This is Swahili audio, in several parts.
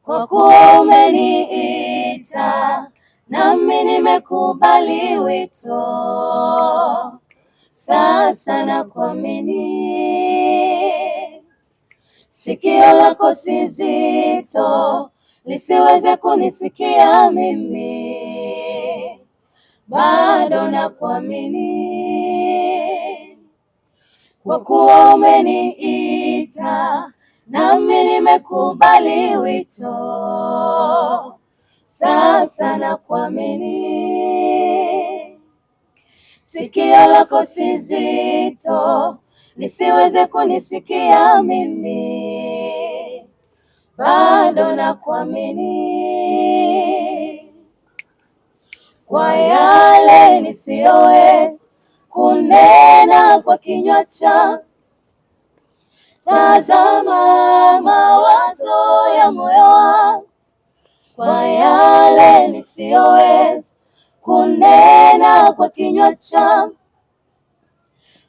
kwa kuwa umeniita, nami nimekubali wito. Sasa nakuamini, sikio lako si zito lisiweze kunisikia mimi, bado nakuamini, kwa kuwa umeniita, nami nimekubali wito. Sasa nakuamini, sikio lako si zito lisiweze kunisikia mimi, bado nakuamini, kwa yale nisiyoweza kunena kwa kinywa changu. Tazama mawazo ya moyo wangu, kwa yale nisiyoweza kunena kwa kinywa changu.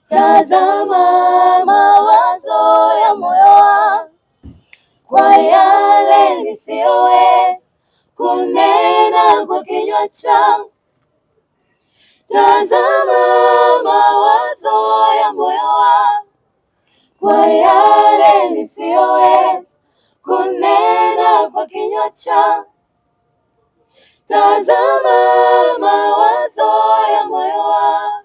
Tazama mawazo ya moyo wangu, kwa yale nisiyoweza kunena kwa kinywa changu. Tazama mawazo ya moyo wangu, kwa yale nisiyoweza kunena kwa kinywa changu. Tazama mawazo ya moyo wangu.